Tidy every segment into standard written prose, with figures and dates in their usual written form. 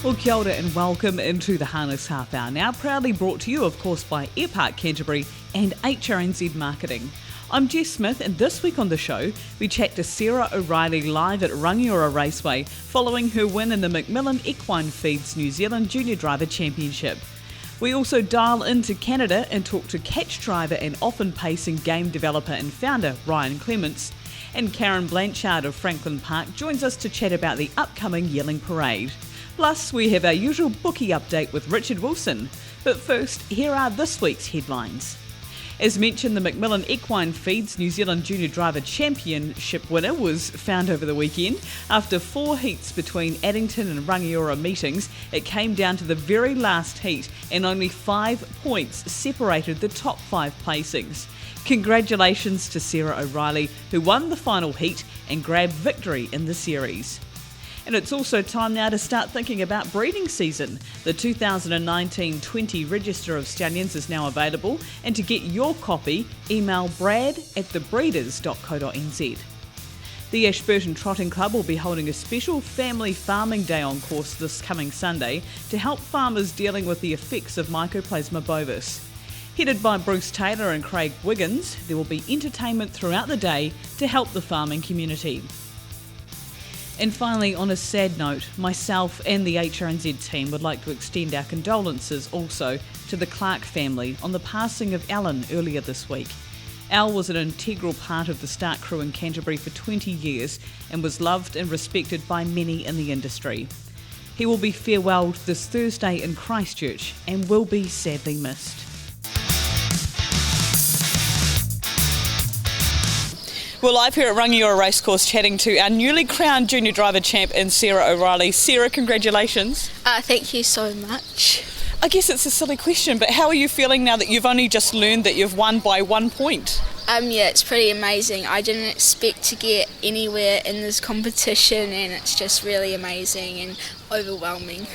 Well, kia ora and welcome into the Harness Half Hour, now proudly brought to you, of course, by Airpark Canterbury and HRNZ Marketing. I'm Jess Smith, and this week on the show, we chat to Sara OReilly live at Rangiora Raceway following her win in the Macmillan Equine Feeds New Zealand Junior Driver Championship. We also dial into Canada and talk to catch driver and often pacing game developer and founder Ryan Clements. And Karen Blanchard of Franklin Park joins us to chat about the upcoming Yearling Parade. Plus, we have our usual Bookie update with Richard Wilson. But first, here are this week's headlines. As mentioned, the Macmillan Equine Feeds New Zealand Junior Driver Championship winner was found over the weekend. After 4 heats between Addington and Rangiora meetings, it came down to the very last heat and only 5 points separated the top 5 placings. Congratulations to Sara OReilly, who won the final heat and grabbed victory in the series. And it's also time now to start thinking about breeding season. The 2019-20 Register of Stallions is now available, and to get your copy, email brad@thebreeders.co.nz. The Ashburton Trotting Club will be holding a special Family Farming Day on course this coming Sunday to help farmers dealing with the effects of Mycoplasma bovis. Headed by Bruce Taylor and Craig Wiggins, there will be entertainment throughout the day to help the farming community. And finally, on a sad note, myself and the HRNZ team would like to extend our condolences also to the Clark family on the passing of Alan earlier this week. Al was an integral part of the start crew in Canterbury for 20 years and was loved and respected by many in the industry. He will be farewelled this Thursday in Christchurch and will be sadly missed. We're live here at Rangiora Racecourse chatting to our newly crowned junior driver champ in Sara OReilly. Sara, congratulations. Thank you so much. I guess it's a silly question, but how are you feeling now that you've only just learned that you've won by 1 point? Yeah, it's pretty amazing. I didn't expect to get anywhere in this competition, and it's just really amazing and overwhelming.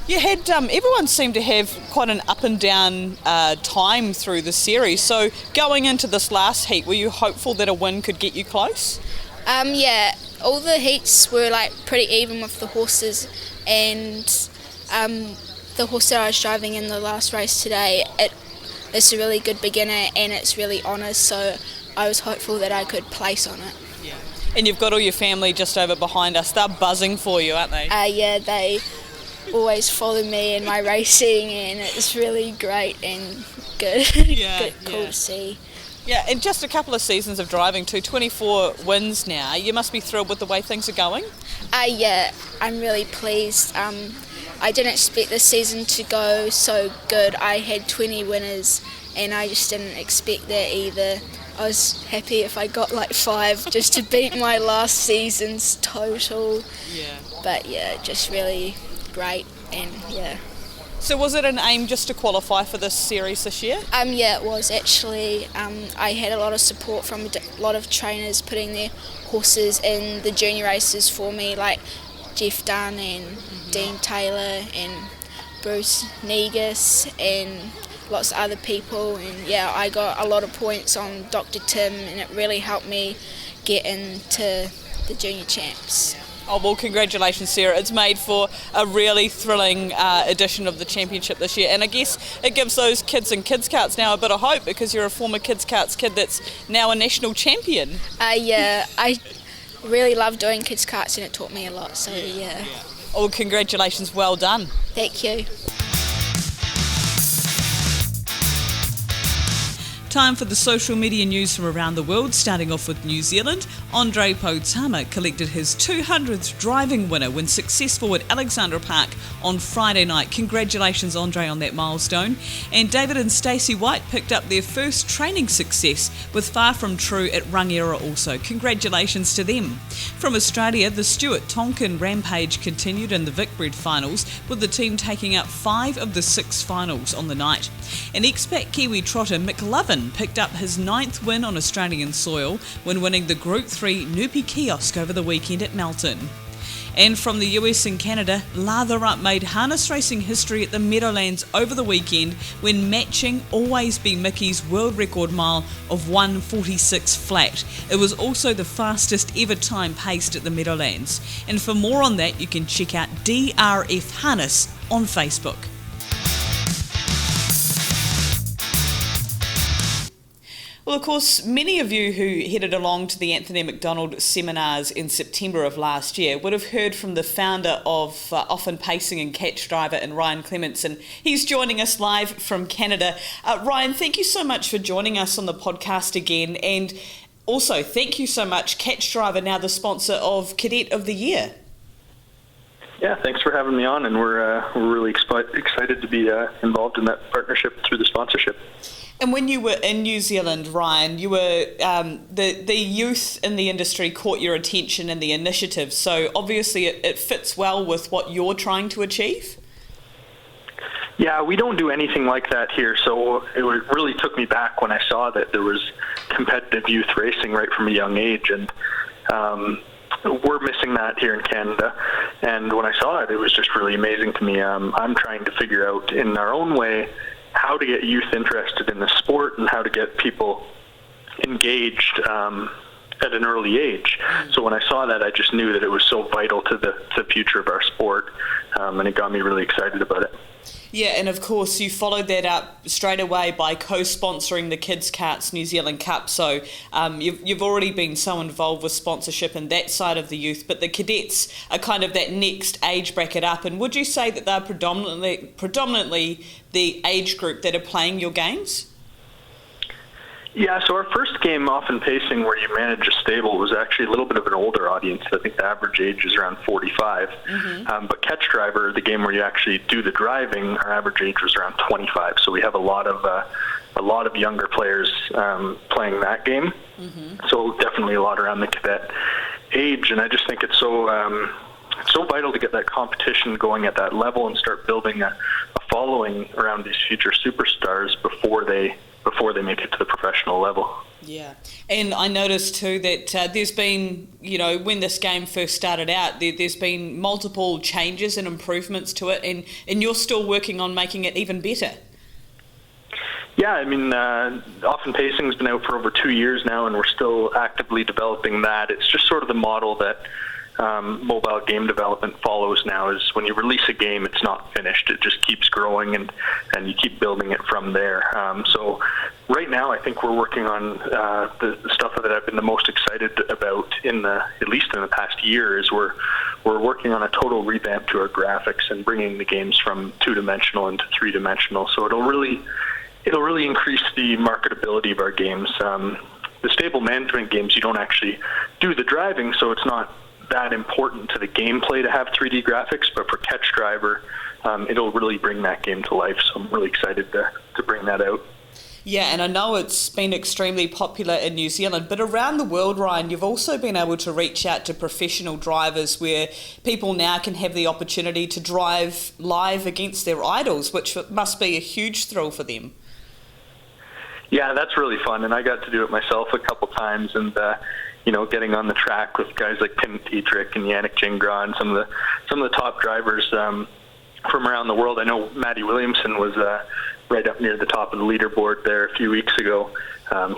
You had, everyone seemed to have quite an up and down time through the series, so going into this last heat, were you hopeful that a win could get you close? Yeah, all the heats were pretty even with the horses, and the horse that I was driving in the last race today, it's a really good beginner and it's really honest, so I was hopeful that I could place on it. Yeah. And you've got all your family just over behind us, they're buzzing for you, aren't they? Yeah, they always follow me in my racing, and it's really great and good. Cool to see. Yeah, and just a couple of seasons of driving too, 24 wins now. You must be thrilled with the way things are going? Yeah, I'm really pleased. I didn't expect this season to go so good. I had 20 winners and I just didn't expect that either. I was happy if I got 5 just to beat my last season's total. Yeah. But yeah, just really great, and yeah. So was it an aim just to qualify for this series this year? Yeah, it was actually. I had a lot of support from a lot of trainers putting their horses in the junior races for me, like Jeff Dunn and Dean Taylor and Bruce Negus and lots of other people, and yeah, I got a lot of points on Dr. Tim, and it really helped me get into the junior champs. Oh, well, congratulations, Sara. It's made for a really thrilling edition of the championship this year, and I guess it gives those kids in kids karts now a bit of hope, because you're a former kids karts kid that's now a national champion. Yeah, I really love doing kids karts, and it taught me a lot, so yeah. Oh, well, congratulations, well done. Thank you. Time for the social media news from around the world, starting off with New Zealand. Andre Potama collected his 200th driving winner when successful at Alexandra Park on Friday night. Congratulations, Andre, on that milestone. And David and Stacey White picked up their first training success with Far From True at Rangiora also. Congratulations to them. From Australia, the Stuart Tonkin Rampage continued in the Vicbred finals, with the team taking up 5 of the 6 finals on the night. And expat Kiwi trotter Mick Lovin picked up his 9th win on Australian soil when winning the Group 3 Nupi Kiosk over the weekend at Melton. And from the US and Canada, Lather Up made harness racing history at the Meadowlands over the weekend when matching Always Be Mickey's world record mile of 1:46 flat. It was also the fastest ever time paced at the Meadowlands. And for more on that, you can check out DRF Harness on Facebook. Well, of course, many of you who headed along to the Anthony McDonald seminars in September of last year would have heard from the founder of Often Pacing and Catch Driver and Ryan Clements, and he's joining us live from Canada. Ryan, thank you so much for joining us on the podcast again, and also thank you so much, Catch Driver, now the sponsor of Cadet of the Year. Yeah, thanks for having me on, and we're really excited to be involved in that partnership through the sponsorship. And when you were in New Zealand, Ryan, you were the youth in the industry caught your attention in the initiative. So obviously it fits well with what you're trying to achieve. Yeah, we don't do anything like that here. So it really took me back when I saw that there was competitive youth racing right from a young age, and we're missing that here in Canada. And when I saw it, it was just really amazing to me. I'm trying to figure out in our own way how to get youth interested in the sport and how to get people engaged at an early age. So when I saw that, I just knew that it was so vital to the future of our sport, and it got me really excited about it. Yeah, and of course you followed that up straight away by co-sponsoring the Kids Karts New Zealand Cup. So you've already been so involved with sponsorship and that side of the youth, but the cadets are kind of that next age bracket up. And would you say that they're predominantly the age group that are playing your games? Yeah, so our first game, Often Pacing, where you manage a stable, was actually a little bit of an older audience. I think the average age is around 45. But Catch Driver, the game where you actually do the driving, our average age was around 25. So we have a lot of younger players playing that game. So definitely a lot around the cadet age, and I just think it's so vital to get that competition going at that level and start building a following around these future superstars before they make it to the professional level. Yeah, and I noticed too that there's been, when this game first started out, there's been multiple changes and improvements to it, and you're still working on making it even better. Yeah, I mean, Often Pacing's been out for over 2 years now, and we're still actively developing that. It's just sort of the model that mobile game development follows now. Is when you release a game, it's not finished. It just keeps growing, and you keep building it from there. So right now, I think we're working on the stuff that I've been the most excited about at least in the past year. Is we're working on a total revamp to our graphics and bringing the games from 2-dimensional into 3-dimensional. So it'll really increase the marketability of our games. The stable management games, you don't actually do the driving, so it's not that important to the gameplay to have 3D graphics, but for Catch Driver, it'll really bring that game to life. So I'm really excited to bring that out. Yeah, and I know it's been extremely popular in New Zealand, but around the world, Ryan, you've also been able to reach out to professional drivers where people now can have the opportunity to drive live against their idols, which must be a huge thrill for them. Yeah, that's really fun, and I got to do it myself a couple times, and getting on the track with guys like Tim Dietrich and Yannick Gingras and some of the top drivers from around the world. I know Matty Williamson was right up near the top of the leaderboard there a few weeks ago.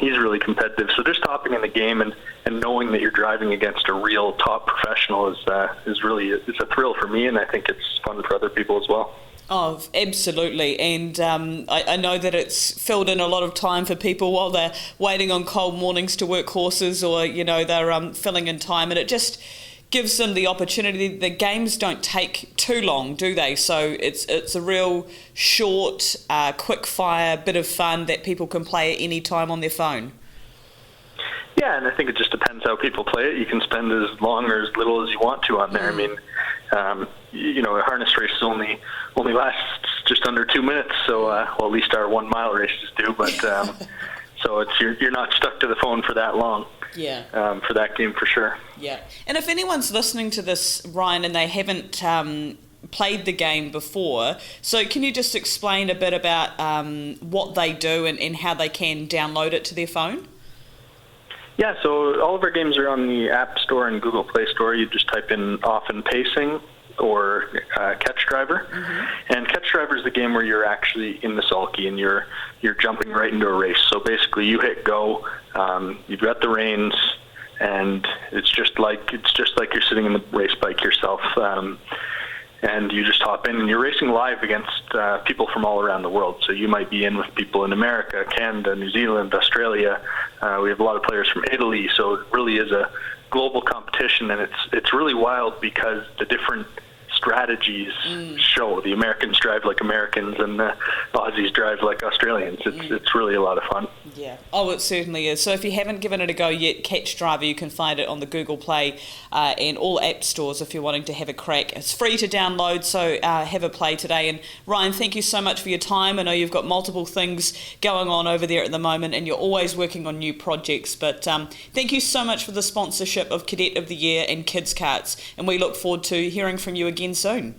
He's really competitive. So just hopping in the game and knowing that you're driving against a real top professional is really it's a thrill for me, and I think it's fun for other people as well. Oh, absolutely. And I know that it's filled in a lot of time for people while they're waiting on cold mornings to work horses, or, they're filling in time. And it just gives them the opportunity. The games don't take too long, do they? So it's a real short, quick fire bit of fun that people can play at any time on their phone. Yeah, and I think it just depends how people play it. You can spend as long or as little as you want to on there. I mean, a harness race only lasts just under 2 minutes, so at least our 1 mile races do. But so it's you're not stuck to the phone for that long. Yeah. For that game for sure. Yeah, and if anyone's listening to this, Ryan, and they haven't played the game before, so can you just explain a bit about what they do and how they can download it to their phone? Yeah, so all of our games are on the App Store and Google Play Store. You just type in Often Pacing or Catch Driver. And Catch Driver is the game where you're actually in the sulky and you're jumping right into a race. So basically you hit go, you've got the reins, and it's just like you're sitting in the race bike yourself. And you just hop in and you're racing live against people from all around the world. So you might be in with people in America, Canada, New Zealand, Australia. We have a lot of players from Italy, so it really is a global competition, and it's really wild because the different strategies show. The Americans drive like Americans and the Aussies drive like Australians. It's really a lot of fun. Yeah. Oh, it certainly is. So if you haven't given it a go yet, Catch Driver, you can find it on the Google Play and all app stores if you're wanting to have a crack. It's free to download, so have a play today. And Ryan, thank you so much for your time. I know you've got multiple things going on over there at the moment and you're always working on new projects, but thank you so much for the sponsorship of Cadet of the Year and Kids Carts, and we look forward to hearing from you again soon.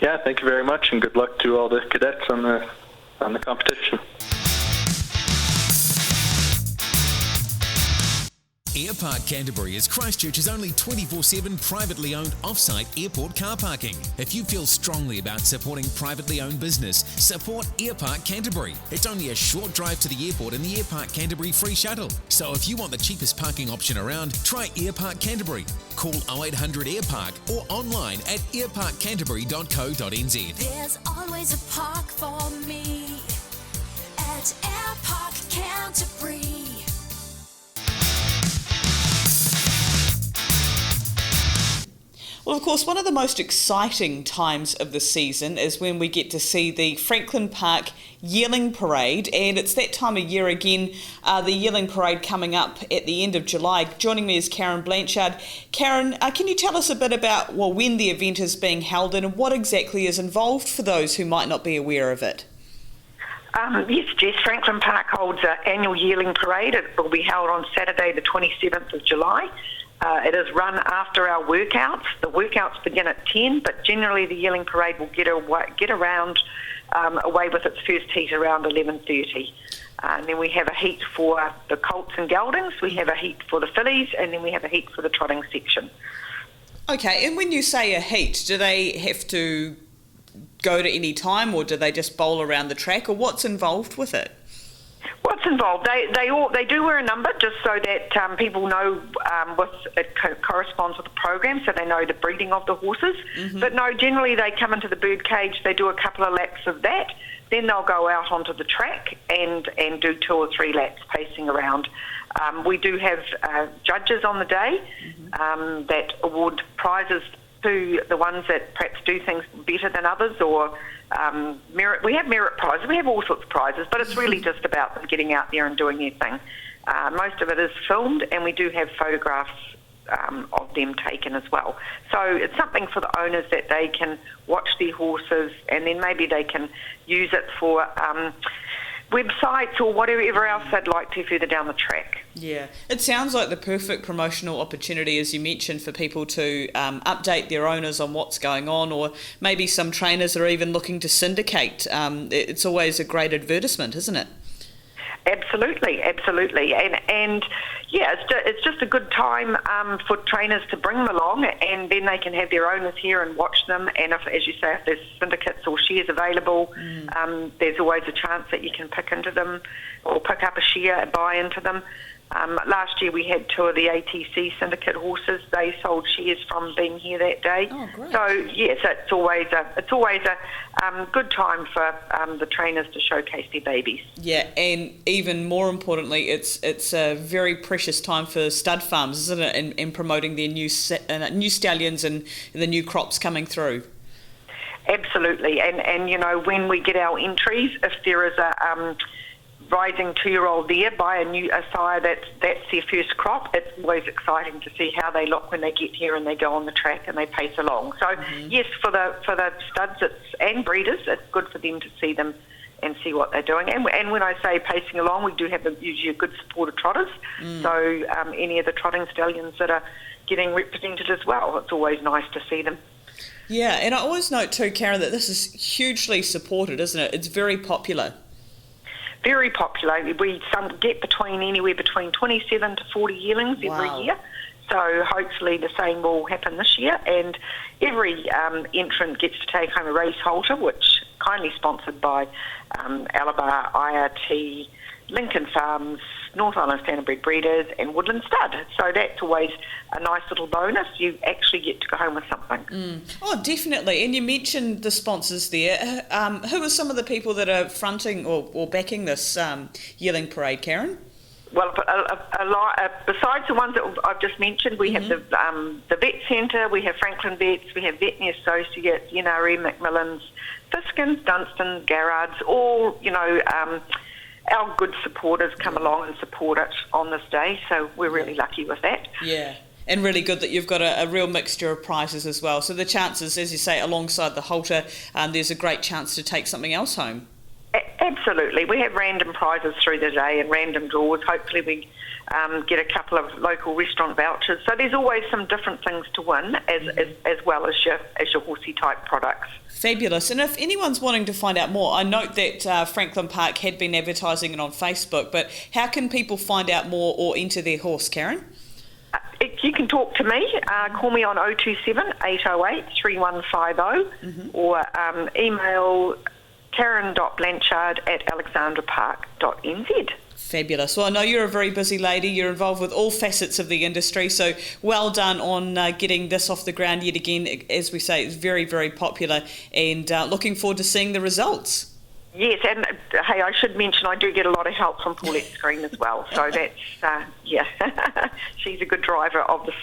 Yeah, thank you very much, and good luck to all the cadets on the competition. Airpark Canterbury is Christchurch's only 24/7 privately owned off-site airport car parking. If you feel strongly about supporting privately owned business, support Airpark Canterbury. It's only a short drive to the airport in the Airpark Canterbury free shuttle. So if you want the cheapest parking option around, try Airpark Canterbury. Call 0800 Airpark or online at airparkcanterbury.co.nz. There's always a park for me at Airpark Canterbury. Well, of course, one of the most exciting times of the season is when we get to see the Franklin Park Yearling Parade, and it's that time of year again, the Yearling Parade coming up at the end of July. Joining me is Karen Blanchard. Karen, can you tell us a bit about when the event is being held and what exactly is involved for those who might not be aware of it? Yes, Jess, Franklin Park holds an annual Yearling Parade. It will be held on Saturday the 27th of July. It is run after our workouts. The workouts begin at 10, but generally the Yearling Parade will get around away with its first heat around 11:30. And then we have a heat for the colts and geldings, we have a heat for the fillies, and then we have a heat for the trotting section. Okay, and when you say a heat, do they have to go to any time, or do they just bowl around the track, or what's involved with it? What's involved? They do wear a number just so that people know it corresponds with the program, so they know the breeding of the horses. But no, generally they come into the bird cage, they do a couple of laps of that, then they'll go out onto the track and do 2 or 3 laps pacing around. We do have judges on the day that award prizes to the ones that perhaps do things better than others, or merit. We have merit prizes. We have all sorts of prizes, but it's really just about them getting out there and doing their thing. Most of it is filmed, and we do have photographs of them taken as well. So it's something for the owners that they can watch their horses, and then maybe they can use it for websites or whatever else they'd like to further down the track. Yeah, it sounds like the perfect promotional opportunity, as you mentioned, for people to update their owners on what's going on, or maybe some trainers are even looking to syndicate. It's always a great advertisement, isn't it? Absolutely. And yeah, it's just a good time for trainers to bring them along, and then they can have their owners here and watch them. And if, as you say, if there's syndicates or shares available, there's always a chance that you can pick into them or pick up a share and buy into them. Last year we had 2 of the ATC syndicate horses. They sold shares from being here that day. Oh, great. So yes, it's always a good time for the trainers to showcase their babies. Yeah, and even more importantly, it's a very precious time for stud farms, isn't it, in promoting their new stallions and the new crops coming through. Absolutely, and you know, when we get our entries, if there is a rising 2-year-old there by a sire that's their first crop, it's always exciting to see how they look when they get here and they go on the track and they pace along. So yes, for the studs and breeders, it's good for them to see them and see what they're doing. And when I say pacing along, we do have usually a good support of trotters. So any of the trotting stallions that are getting represented as well, it's always nice to see them. Yeah, and I always note too, Karen, that this is hugely supported, isn't it? It's very popular. very popular. We get anywhere between 27 to 40 yearlings every year. So hopefully the same will happen this year. And every entrant gets to take home a race halter, which kindly sponsored by Alabar, IRT, Lincoln Farms, North Island Standardbred Breeders and Woodland Stud. So that's always a nice little bonus. You actually get to go home with something. Oh, definitely. And you mentioned the sponsors there. Who are some of the people that are fronting or backing this Yearling Parade, Karen? Well, besides the ones that I've just mentioned, we have the Vet Centre, we have Franklin Vets, we have Veterinary Associates, NRM, Macmillan's, Fiskins, Dunstan, Garrards, all, our good supporters come along and support it on this day, so we're really lucky with that. Yeah, and really good that you've got a real mixture of prizes as well. So the chances, as you say, alongside the halter, there's a great chance to take something else home. Absolutely. We have random prizes through the day and random draws. Hopefully we get a couple of local restaurant vouchers. So there's always some different things to win as well as your horsey type products. Fabulous. And if anyone's wanting to find out more, I note that Franklin Park had been advertising it on Facebook, but how can people find out more or enter their horse, Karen? You can talk to me, call me on 027 808 3150 or email karen.blanchard@alexandrapark.nz. Fabulous. Well, I know you're a very busy lady. You're involved with all facets of the industry, so well done on getting this off the ground yet again. As we say, it's very, very popular, and looking forward to seeing the results. Yes, and hey, I should mention I do get a lot of help from Paulette Screen as well, so that's, she's a good driver of this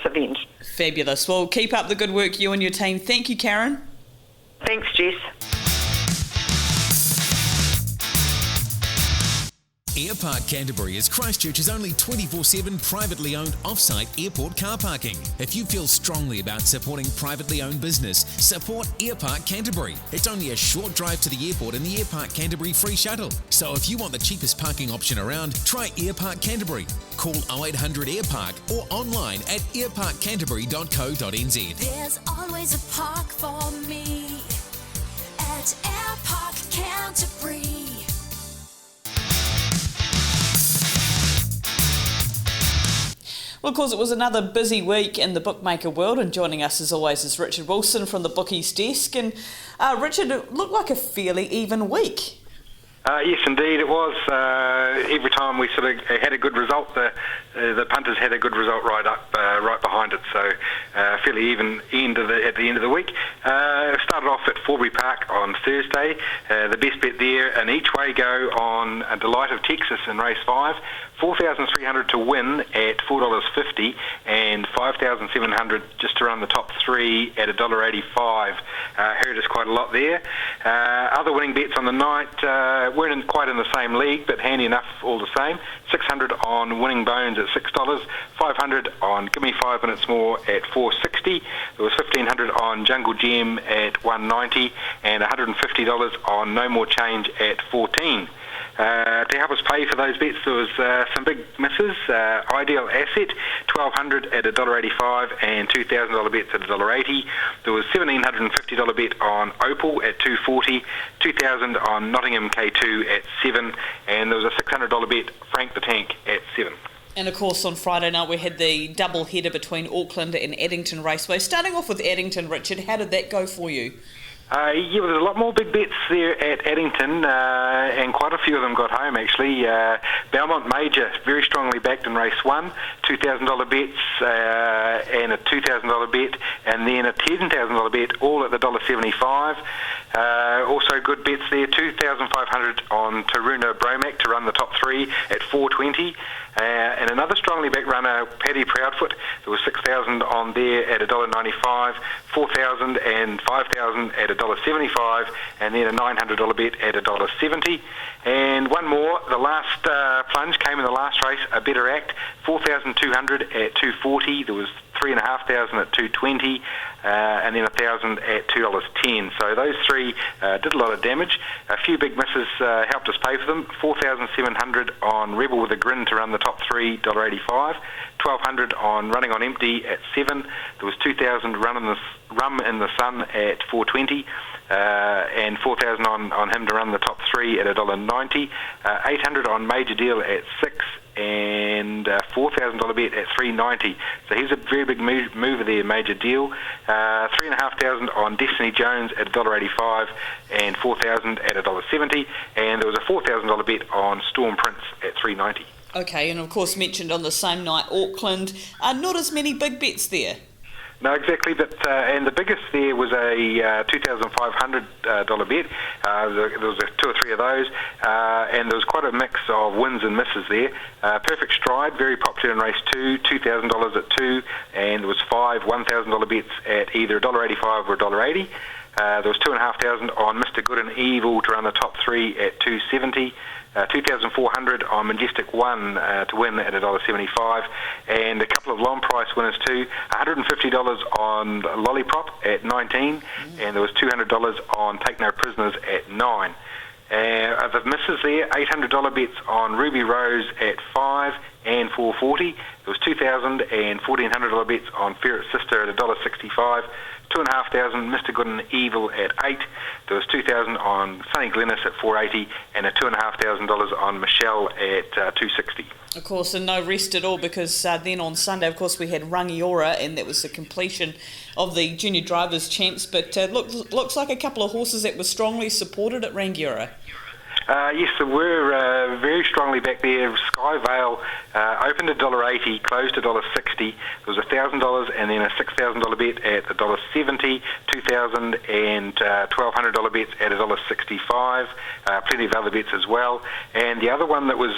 event. Fabulous. Well, keep up the good work, you and your team. Thank you, Karen. Thanks, Jess. Airpark Canterbury is Christchurch's only 24/7 privately owned off-site airport car parking. If you feel strongly about supporting privately owned business, support Airpark Canterbury. It's only a short drive to the airport in the Airpark Canterbury free shuttle. So if you want the cheapest parking option around, try Airpark Canterbury. Call 0800 Airpark or online at airparkcanterbury.co.nz. There's always a park for me at Airpark Canterbury. Well, of course, it was another busy week in the bookmaker world, and joining us as always is Richard Wilson from the Bookies Desk. And Richard, it looked like a fairly even week. Yes, indeed, it was. Every time we sort of had a good result, the punters had a good result right behind it. So fairly even end at the end of the week. Started off at Forbury Park on Thursday. The best bet there, an each way go on Delight of Texas in race 5. 4,300 to win at $4.50 and 5,700 just to run the top three at $1.85. Hurt us quite a lot there. Other winning bets on the night weren't quite in the same league, but handy enough all the same. 600 on Winning Bones at $6, 500 on Give Me 5 Minutes More at $4.60. There was 1,500 on Jungle Gem at $1.90 and $150 on No More Change at $14. To help us pay for those bets, there was some big misses. Ideal Asset, $1,200 at $1.85 and $2,000 bets at $1.80. There was $1,750 bet on Opal at $2.40, $2,000 on Nottingham K2 at $7, and there was a $600 bet Frank the Tank at $7. And of course, on Friday night we had the double header between Auckland and Addington Raceway. Starting off with Addington, Richard, how did that go for you? Yeah, there's a lot more big bets there at Addington, and quite a few of them got home actually. Belmont Major, very strongly backed in race 1, $2,000 bets and a $2,000 bet, and then a $10,000 bet, all at the $1.75. Also good bets there, 2,500 on Taruna Bromac to run the top three at $4.20. And another strongly backed runner, Paddy Proudfoot, there was 6,000 on there at $1.95, 4,000 and 5,000 at $1.75, and then a $900 bet at $1.70. And one more, the last plunge came in the last race, a better act, 4,200 at $2.40. There was 3,500 at $2.20, and then 1,000 at $2.10. So those three did a lot of damage. A few big misses helped us pay for them. 4,700 on Rebel with a Grin to run the top three, $1.85. 1,200 on Running on Empty at 7. There was 2,000 Rum in the Sun at 4.20. And 4,000 on him to run the top three at $1.90. 800 on Major Deal at 6. And $4,000 bet at $3.90. So he's a very big mover there, Major Deal. 3,500 on Destiny Jones at $1.85 and 4,000 at $1.70. And there was a $4,000 bet on Storm Prince at $3.90. Okay, and of course mentioned on the same night, Auckland. Not as many big bets there. No, exactly, but and the biggest there was a $2,500 bet. There was two or three of those, and there was quite a mix of wins and misses there. Perfect Stride, very popular in race 2, $2,000 at 2, and there was 5 $1,000 bets at either $1.85 or $1.80. There was 2,500 on Mr. Good and Evil to run the top three at $2.70. 2,400 on Majestic One to win at $1.75, and a couple of long price winners too. $150 on Lollipop at 19, and there was $200 on Take No Prisoners at 9. The misses there, $800 bets on Ruby Rose at 5 and $4.40. There was 2,000 and $1,400 bets on Ferret Sister at $1.65. 2,500 Mr. Good and Evil at 8. There was 2,000 on Sunny Glennis at $4.80, and a $2,500 on Michelle at $2.60. Of course, and no rest at all, because then on Sunday, of course, we had Rangiora, and that was the completion of the Junior Drivers' Champs. But looks like a couple of horses that were strongly supported at Rangiora. Yes, there were very strongly back there. Sky Vale opened at $1.80, closed at $1.60. There was $1,000 and then a $6,000 bet at $1.70, $2,000 and $1,200 bets at $1.65. Plenty of other bets as well. And the other one that was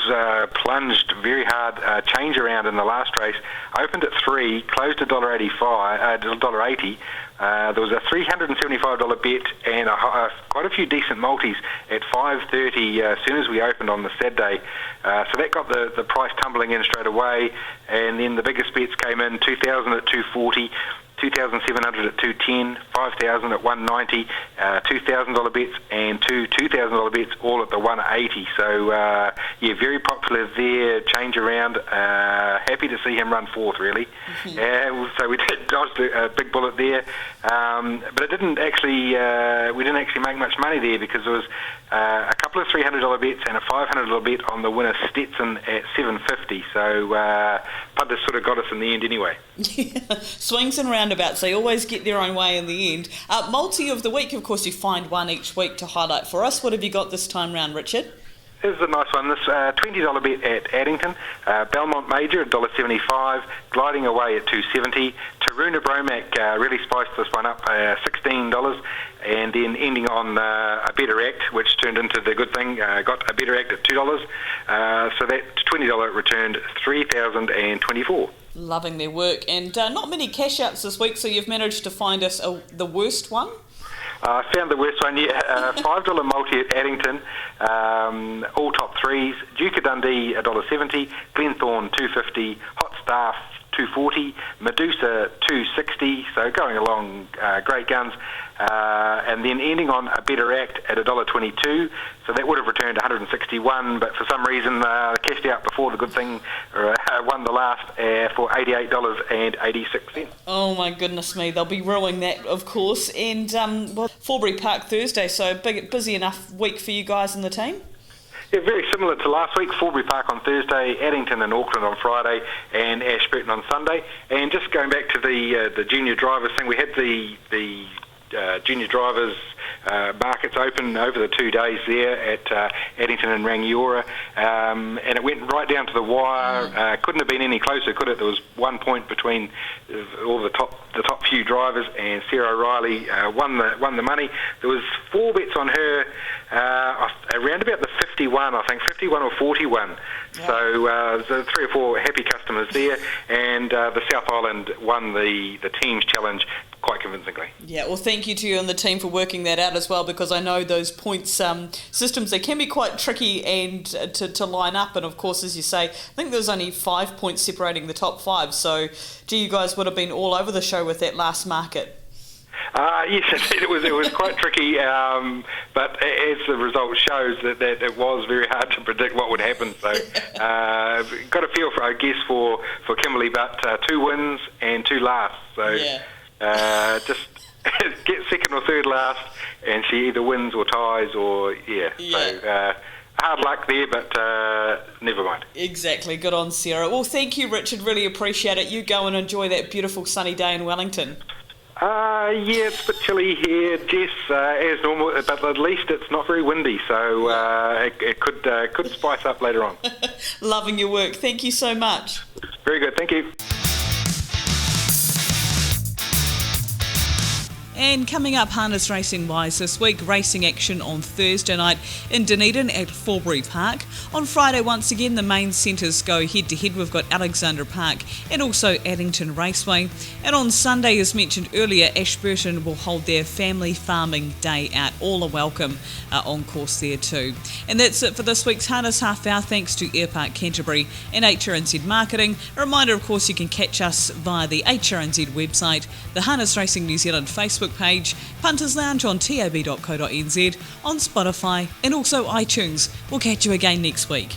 plunged very hard, change around in the last race, opened at 3, closed at $1.80. There was a $375 bet and quite a few decent multis at $5.30 as soon as we opened on the Saturday. So that got the price tumbling in straight away. And then the biggest bets came in, 2,000 at $2.40, 2,700 at $2.10, 5,000 at $1.90, $2,000 bets and two $2,000 bets all at the $1.80. So very popular there. Change around. Happy to see him run fourth, really. So we dodged a big bullet there, but it didn't actually. We didn't actually make much money there because there was a couple of $300 bets and a $500 bet on the winner Stetson at $7.50. So punters sort of got us in the end anyway. Swings and roundabouts, they always get their own way in the end. Multi of the week, of course, you find one each week to highlight for us. What have you got this time round, Richard? Here's a nice one. This $20 bet at Addington. Belmont Major at $1.75, gliding away at $2.70. Taruna Bromac really spiced this one up, $16, and then ending on a Better Act, which turned into the good thing. Got a Better Act at $2. So that $20 returned $3,024. Loving their work, and not many cash outs this week, so you've managed to find us the worst one. I found the worst one, yeah. $5 multi at Addington, all top threes. Duke of Dundee $1.70, Glenthorne $2.50, Hot Staff $2.40, Medusa $2.60. So going along, great guns. And then ending on a Better Act at $1.22. So that would have returned $161, but for some reason cashed out before the good thing won the last for $88.86. Oh my goodness me, they'll be ruining that, of course. And Forbury Park Thursday, so busy enough week for you guys and the team? Yeah, very similar to last week. Forbury Park on Thursday, Addington and Auckland on Friday, and Ashburton on Sunday. And just going back to the junior drivers thing, we had the junior drivers markets open over the 2 days there at Addington and Rangiora, and it went right down to the wire. Couldn't have been any closer, could it? There was 1 point between all the top few drivers, and Sara OReilly won the money. There was 4 bets on her around about the 51, I think 51 or 41. Yeah. So there's 3 or 4 happy customers there, and the South Island won the team's challenge. quite convincingly. Yeah, well, thank you to you and the team for working that out as well, because I know those points systems, they can be quite tricky and to line up. And of course, as you say, I think there was only 5 points separating the top 5. So, gee, you guys would have been all over the show with that last market. Yes, indeed, it was quite tricky, but as the result shows, that it was very hard to predict what would happen. So, got a feel for, I guess, for Kimberly, but 2 wins and 2 lasts. So, just get second or third last, and she either wins or ties, or So, hard luck there, but never mind. Exactly. Good on Sara. Well, thank you, Richard. Really appreciate it. You go and enjoy that beautiful sunny day in Wellington. Yeah, it's a bit chilly here, Jess, as normal, but at least it's not very windy, so it could spice up later on. Loving your work. Thank you so much. Very good, thank you. And coming up harness racing wise this week, racing action on Thursday night in Dunedin at Forbury Park. On Friday, once again, the main centres go head to head. We've got Alexandra Park and also Addington Raceway. And on Sunday, as mentioned earlier, Ashburton will hold their family farming day out. All are welcome on course there too. And that's it for this week's Harness Half Hour. Thanks to Airpark Canterbury and HRNZ Marketing. A reminder, of course, you can catch us via the HRNZ website, the Harness Racing New Zealand Facebook page, Punters Lounge on tab.co.nz, on Spotify and also iTunes. We'll catch you again next week.